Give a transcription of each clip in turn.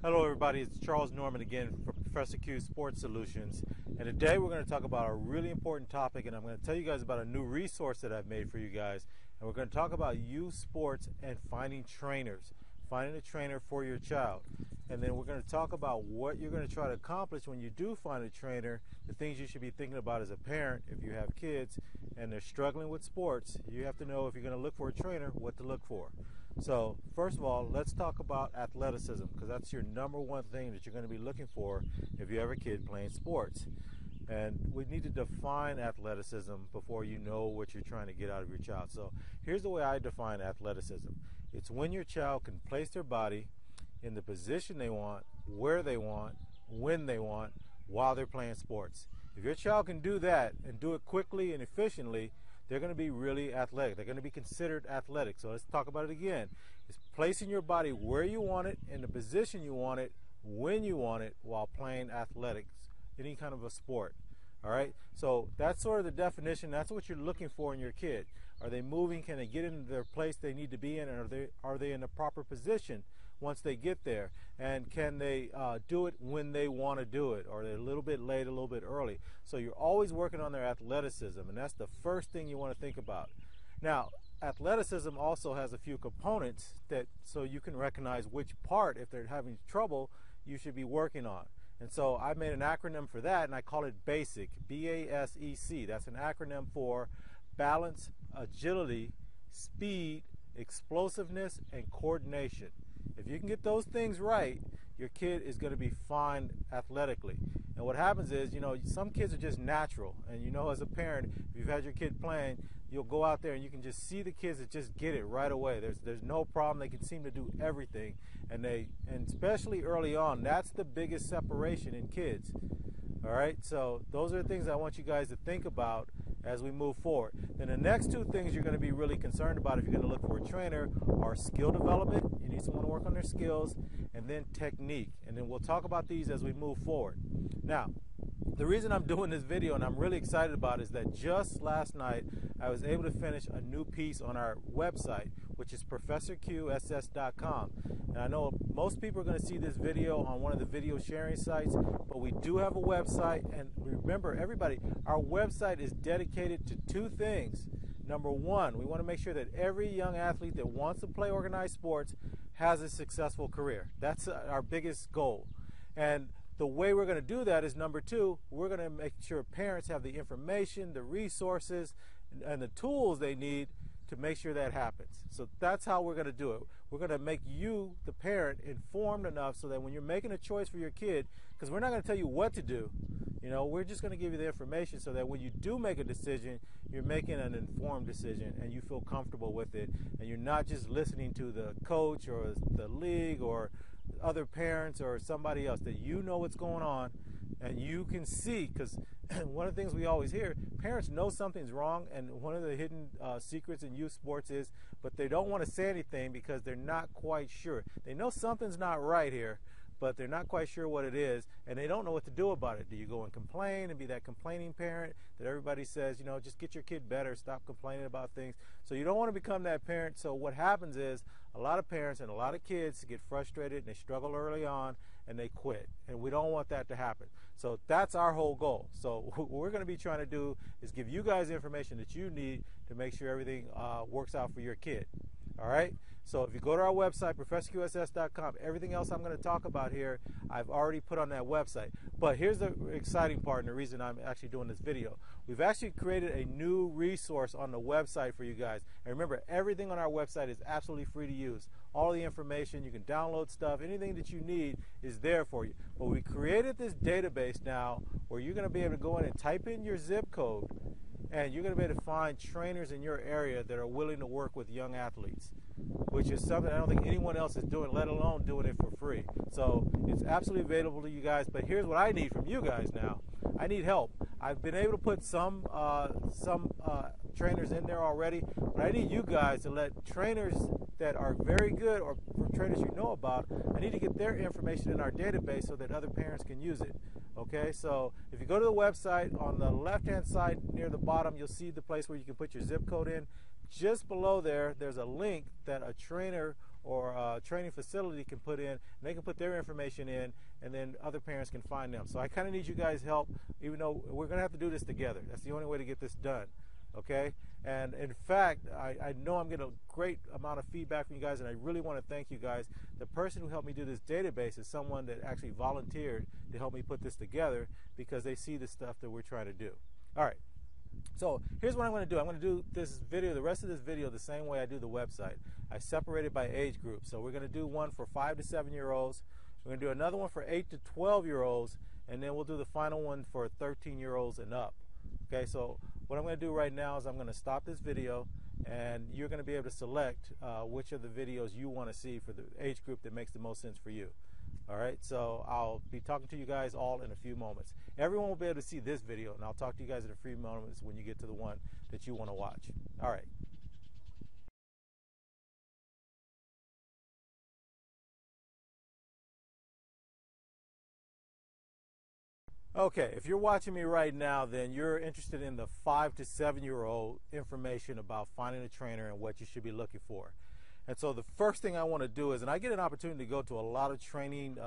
Hello everybody, it's Charles Norman again for Professor Q Sports Solutions, and today we're going to talk about a really important topic, and I'm going to tell you guys about a new resource that I've made for you guys, and we're going to talk about youth sports and finding trainers, finding a trainer for your child, and then we're going to talk about what you're going to try to accomplish when you do find a trainer, the things you should be thinking about as a parent if you have kids and they're struggling with sports. You have to know if you're going to look for a trainer, what to look for. So first of all, let's talk about athleticism, because that's your number one thing that you're going to be looking for if you have a kid playing sports. And we need to define athleticism before you know what you're trying to get out of your child. So here's the way I define athleticism. It's when your child can place their body in the position they want, where they want, when they want, while they're playing sports. If your child can do that and do it quickly and efficiently, they're going to be really athletic. They're going to be considered athletic. So let's talk about it again. It's placing your body where you want it, in the position you want it, when you want it, while playing athletics, any kind of a sport. All right? So that's sort of the definition. That's what you're looking for in your kid. Are they moving? Can they get into their place they need to be in? And are they in the proper position once they get there? And can they do it when they want to do it? Or are they a little bit late, a little bit early? So you're always working on their athleticism, and that's the first thing you want to think about. Now, athleticism also has a few components that so you can recognize which part, if they're having trouble, you should be working on. And so I made an acronym for that, and I call it BASEC, B-A-S-E-C. That's an acronym for balance, agility, speed, explosiveness, and coordination. If you can get those things right, your kid is going to be fine athletically. And what happens is, some kids are just natural. And as a parent, if you've had your kid playing, you'll go out there and you can just see the kids that just get it right away. There's no problem. They can seem to do everything. And especially early on, that's the biggest separation in kids. All right, so those are the things I want you guys to think about as we move forward. Then the next two things you're going to be really concerned about if you're going to look for a trainer are skill development. You need someone to work on their skills, and then technique. And then we'll talk about these as we move forward. Now, the reason I'm doing this video and I'm really excited about it is that just last night I was able to finish a new piece on our website, which is ProfessorQSS.com. And I know most people are going to see this video on one of the video sharing sites, but we do have a website. And remember, everybody, our website is dedicated to two things. Number one, we want to make sure that every young athlete that wants to play organized sports has a successful career. That's our biggest goal. And the way we're going to do that is, number two, we're going to make sure parents have the information, the resources, and the tools they need to make sure that happens. So that's how we're going to do it. We're going to make you, the parent, informed enough so that when you're making a choice for your kid, because we're not going to tell you what to do, we're just going to give you the information so that when you do make a decision, you're making an informed decision and you feel comfortable with it, and you're not just listening to the coach or the league or other parents or somebody else, that you know what's going on and you can see. Because one of the things we always hear, parents know something's wrong, and one of the hidden secrets in youth sports is, but they don't want to say anything because they're not quite sure. They know something's not right here, but they're not quite sure what it is, and they don't know what to do about it. Do you go and complain and be that complaining parent that everybody says, just get your kid better, stop complaining about things? So you don't want to become that parent. So what happens is a lot of parents and a lot of kids get frustrated and they struggle early on and they quit, and we don't want that to happen. So that's our whole goal. So what we're going to be trying to do is give you guys the information that you need to make sure everything works out for your kid. All right? So if you go to our website, ProfessorQSS.com, everything else I'm going to talk about here, I've already put on that website. But here's the exciting part and the reason I'm actually doing this video. We've actually created a new resource on the website for you guys. And remember, everything on our website is absolutely free to use. All the information, you can download stuff, anything that you need is there for you. But we created this database now where you're going to be able to go in and type in your zip code, and you're going to be able to find trainers in your area that are willing to work with young athletes, which is something I don't think anyone else is doing, let alone doing it for free. So it's absolutely available to you guys. But here's what I need from you guys now. I need help. I've been able to put some trainers in there already, but I need you guys to let trainers that are very good, or trainers you know about, I need to get their information in our database so that other parents can use it. Okay, so if you go to the website, on the left-hand side near the bottom, you'll see the place where you can put your zip code in. Just below there, there's a link that a trainer or training facility can put in, and they can put their information in, and then other parents can find them. So I kind of need you guys' help, even though we're going to have to do this together. That's the only way to get this done, okay? And in fact, I know I'm getting a great amount of feedback from you guys, and I really want to thank you guys. The person who helped me do this database is someone that actually volunteered to help me put this together because they see the stuff that we're trying to do. All right. So here's what I'm going to do. I'm going to do this video, the rest of this video, the same way I do the website. I separate it by age group. So we're going to do one for 5 to 7-year-olds. We're going to do another one for 8 to 12-year-olds, and then we'll do the final one for 13-year-olds and up. Okay, so what I'm going to do right now is I'm going to stop this video, and you're going to be able to select which of the videos you want to see for the age group that makes the most sense for you. All right, so I'll be talking to you guys all in a few moments. Everyone will be able to see this video, and I'll talk to you guys in a few moments when you get to the one that you want to watch. All right. Okay, if you're watching me right now, then you're interested in the 5 to 7-year-old information about finding a trainer and what you should be looking for. And so the first thing I want to do is, and I get an opportunity to go to a lot of training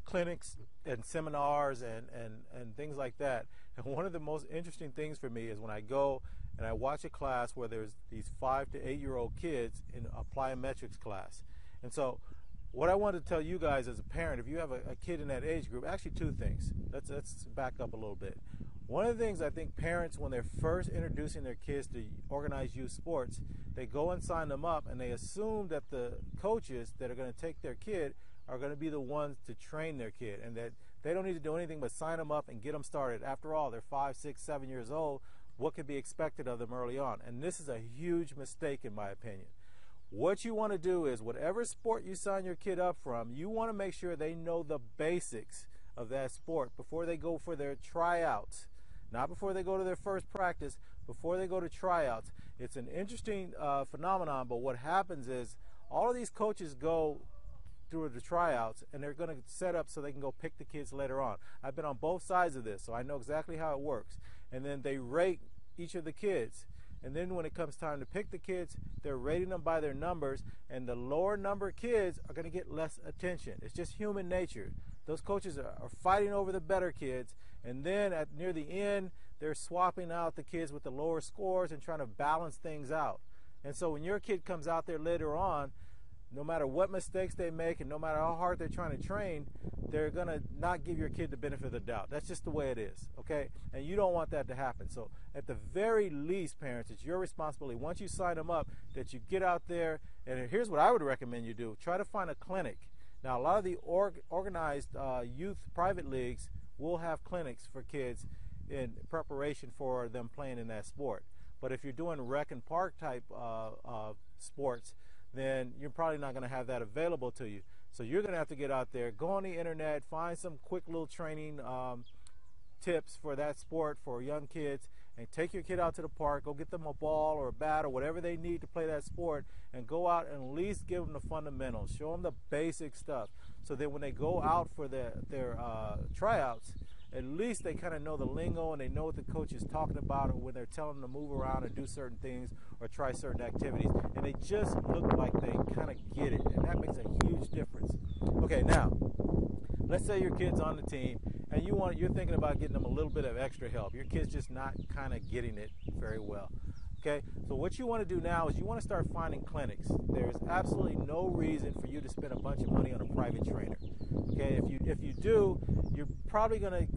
clinics and seminars and things like that. And one of the most interesting things for me is when I go and I watch a class where there's these 5 to 8-year-old kids in a plyometrics class. And so what I want to tell you guys as a parent, if you have a kid in that age group, actually two things. Let's back up a little bit. One of the things I think parents, when they're first introducing their kids to organized youth sports, they go and sign them up, and they assume that the coaches that are going to take their kid are going to be the ones to train their kid, and that they don't need to do anything but sign them up and get them started. After all, they're 5, 6, 7 years old. What could be expected of them early on? And this is a huge mistake, in my opinion. What you want to do is, whatever sport you sign your kid up from, you want to make sure they know the basics of that sport before they go for their tryouts. Not before they go to their first practice, before they go to tryouts. It's an interesting phenomenon, but what happens is all of these coaches go through the tryouts, and they're going to set up so they can go pick the kids later on. I've been on both sides of this, so I know exactly how it works. And then they rate each of the kids. And then when it comes time to pick the kids, they're rating them by their numbers, and the lower number kids are going to get less attention. It's just human nature. Those coaches are fighting over the better kids, and then near the end, they're swapping out the kids with the lower scores and trying to balance things out. And so when your kid comes out there later on, no matter what mistakes they make and no matter how hard they're trying to train, they're going to not give your kid the benefit of the doubt. That's just the way it is, okay? And you don't want that to happen. So at the very least, parents, it's your responsibility, once you sign them up, that you get out there, and here's what I would recommend you do. Try to find a clinic. Now, a lot of the organized youth private leagues will have clinics for kids in preparation for them playing in that sport. But if you're doing rec and park type sports, then you're probably not going to have that available to you. So you're going to have to get out there, go on the internet, find some quick little training tips for that sport for young kids, and take your kid out to the park, go get them a ball or a bat or whatever they need to play that sport, and go out and at least give them the fundamentals, show them the basic stuff, so that when they go out for their tryouts, at least they kind of know the lingo and they know what the coach is talking about, or when they're telling them to move around and do certain things or try certain activities, and they just look like they kind of get it, and that makes a huge difference. Okay, now let's say your kid's on the team and you're thinking about getting them a little bit of extra help. Your kid's just not kind of getting it very well. Okay, so what you want to do now is you want to start finding clinics. There's absolutely no reason for you to spend a bunch of money on a private trainer. Okay, if you do, you're probably going to,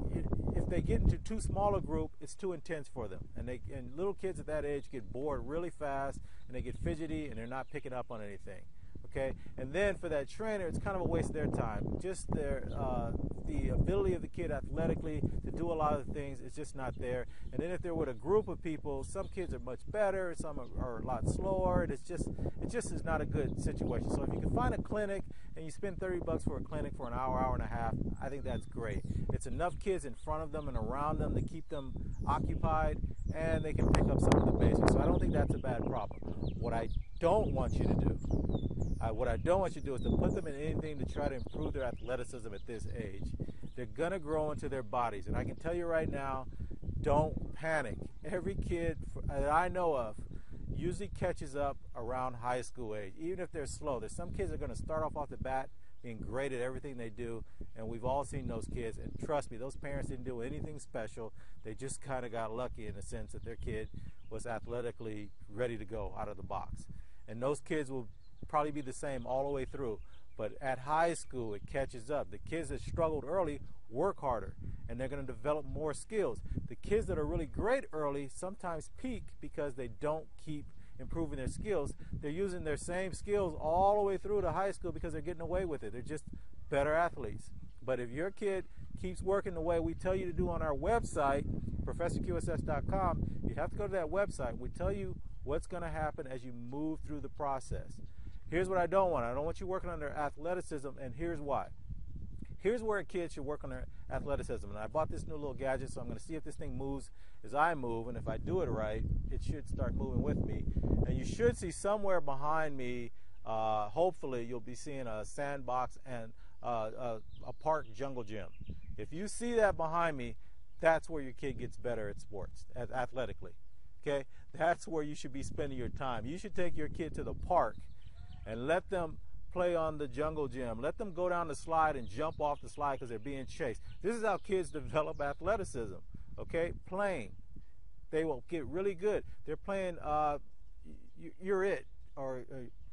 if they get into too small a group, it's too intense for them. And little kids at that age get bored really fast, and they get fidgety, and they're not picking up on anything. Okay, and then for that trainer, it's kind of a waste of their time. Just the ability of the kid athletically to do a lot of the things is just not there. And then if they're with a group of people, some kids are much better, some are a lot slower, and it just is not a good situation. So if you can find a clinic and you spend $30 for a clinic for an hour, hour and a half, I think that's great. It's enough kids in front of them and around them to keep them occupied, and they can pick up some of the basics. So I don't think that's a bad problem. What I don't want you to do is to put them in anything to try to improve their athleticism at this age. They're going to grow into their bodies. And I can tell you right now, don't panic. Every kid that I know of usually catches up around high school age, even if they're slow. There's some kids that are going to start off the bat being great at everything they do, and we've all seen those kids, and trust me, those parents didn't do anything special. They just kind of got lucky in the sense that their kid was athletically ready to go out of the box. And those kids will probably be the same all the way through, but at high school it catches up. The kids that struggled early work harder, and they're going to develop more skills. The kids that are really great early sometimes peak because they don't keep improving their skills. They're using their same skills all the way through to high school because they're getting away with it. They're just better athletes. But if your kid keeps working the way we tell you to do on our website, ProfessorQSS.com, you have to go to that website. We tell you what's going to happen as you move through the process. Here's what I don't want. I don't want you working on their athleticism, and here's why. Here's where a kid should work on their athleticism. And I bought this new little gadget, so I'm going to see if this thing moves as I move, and if I do it right, it should start moving with me. And you should see somewhere behind me, hopefully you'll be seeing a sandbox and a park jungle gym. If you see that behind me, that's where your kid gets better at sports, athletically. Okay? That's where you should be spending your time. You should take your kid to the park and let them play on the jungle gym. Let them go down the slide and jump off the slide because they're being chased. This is how kids develop athleticism, okay? Playing. They will get really good. They're playing you're it, or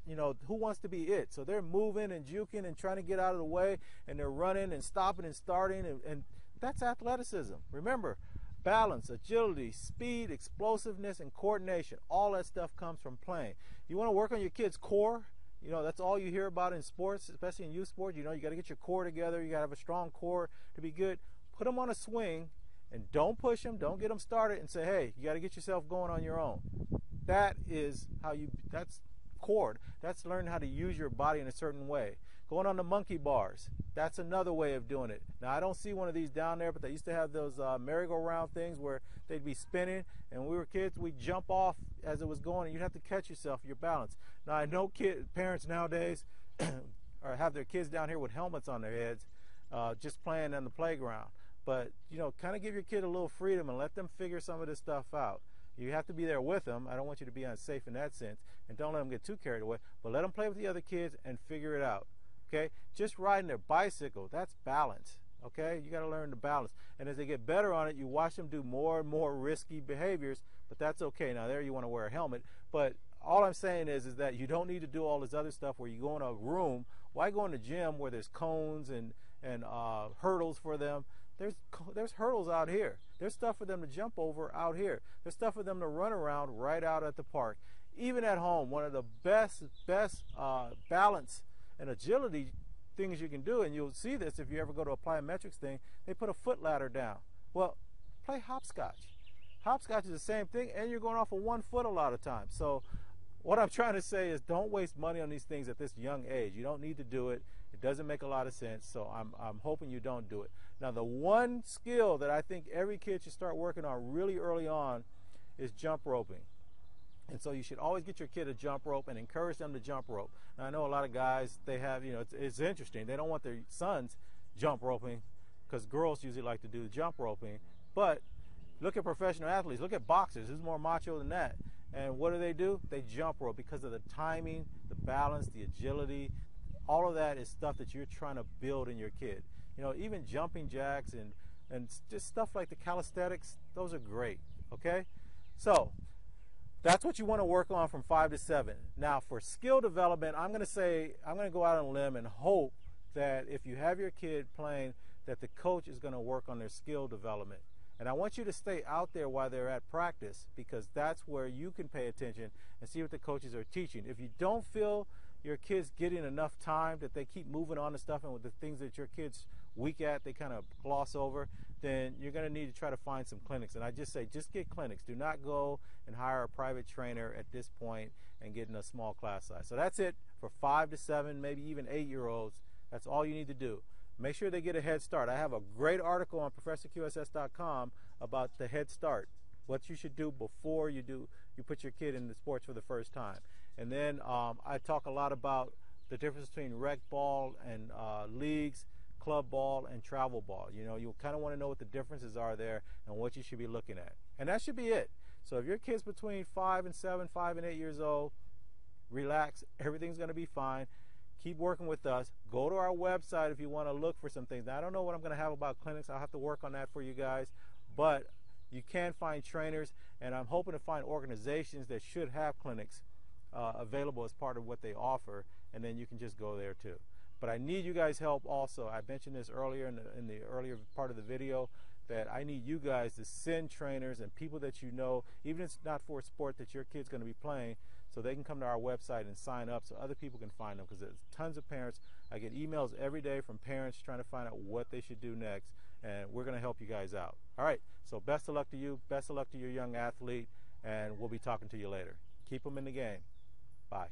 you know, who wants to be it? So they're moving and juking and trying to get out of the way, and they're running and stopping and starting, and that's athleticism. Remember, balance, agility, speed, explosiveness, and coordination. All that stuff comes from playing. You want to work on your kid's core? You know, that's all you hear about in sports, especially in youth sports. You know, you got to get your core together. You got to have a strong core to be good. Put them on a swing and don't push them. Don't get them started and say, hey, you got to get yourself going on your own. That is how that's core. That's learning how to use your body in a certain way. Going on the monkey bars, that's another way of doing it. Now, I don't see one of these down there, but they used to have those merry-go-round things where they'd be spinning, and when we were kids, we'd jump off as it was going, and you'd have to catch yourself, your balance. Now, I know parents nowadays or have their kids down here with helmets on their heads, just playing on the playground. But, you know, kind of give your kid a little freedom and let them figure some of this stuff out. You have to be there with them. I don't want you to be unsafe in that sense, and don't let them get too carried away, but let them play with the other kids and figure it out. Okay, just riding their bicycle, that's balance. Okay, you got to learn to balance. And as they get better on it, you watch them do more and more risky behaviors, but that's okay. Now, there you want to wear a helmet. But all I'm saying is that you don't need to do all this other stuff where you go in a room. Why go in the gym where there's cones and hurdles for them? There's hurdles out here. There's stuff for them to jump over out here. There's stuff for them to run around right out at the park. Even at home, one of the best balance and agility things you can do, and you'll see this if you ever go to a plyometrics thing, they put a foot ladder down. Well, play hopscotch. Hopscotch is the same thing, and you're going off of 1 foot a lot of times. So what I'm trying to say is don't waste money on these things at this young age. You don't need to do it. It doesn't make a lot of sense, so I'm hoping you don't do it. Now, the one skill that I think every kid should start working on really early on is jump roping. And so you should always get your kid a jump rope and encourage them to jump rope. Now, I know a lot of guys, they have, you know, it's interesting. They don't want their sons jump roping because girls usually like to do the jump roping. But look at professional athletes. Look at boxers. Who's more macho than that? And what do? They jump rope because of the timing, the balance, the agility. All of that is stuff that you're trying to build in your kid. You know, even jumping jacks and just stuff like the calisthenics, those are great, okay? So that's what you want to work on from 5 to 7. Now, for skill development, I'm going to go out on a limb and hope that if you have your kid playing, that the coach is going to work on their skill development. And I want you to stay out there while they're at practice, because that's where you can pay attention and see what the coaches are teaching. If you don't feel your kids getting enough time, that they keep moving on to stuff, and with the things that your kids weak at, they kind of gloss over, then you're going to need to try to find some clinics. And I just say, just get clinics. Do not go and hire a private trainer at this point and get in a small class size. So that's it for 5 to 7, maybe even 8-year-olds. That's all you need to do. Make sure they get a head start. I have a great article on ProfessorQSS.com about the head start, what you should do before you put your kid in the sports for the first time. And then I talk a lot about the difference between rec ball and leagues, club ball and travel ball. You know, you kind of want to know what the differences are there and what you should be looking at. And that should be it. So if your kid's between 5 and 7, 5 and 8 years old, relax. Everything's going to be fine. Keep working with us. Go to our website if you want to look for some things. Now, I don't know what I'm going to have about clinics. I'll have to work on that for you guys. But you can find trainers, and I'm hoping to find organizations that should have clinics available as part of what they offer, and then you can just go there too. But I need you guys' help also. I mentioned this earlier in the earlier part of the video, that I need you guys to send trainers and people that you know, even if it's not for a sport that your kid's going to be playing, so they can come to our website and sign up so other people can find them, because there's tons of parents. I get emails every day from parents trying to find out what they should do next, and we're going to help you guys out. All right, so best of luck to you. Best of luck to your young athlete, and we'll be talking to you later. Keep them in the game. Bye.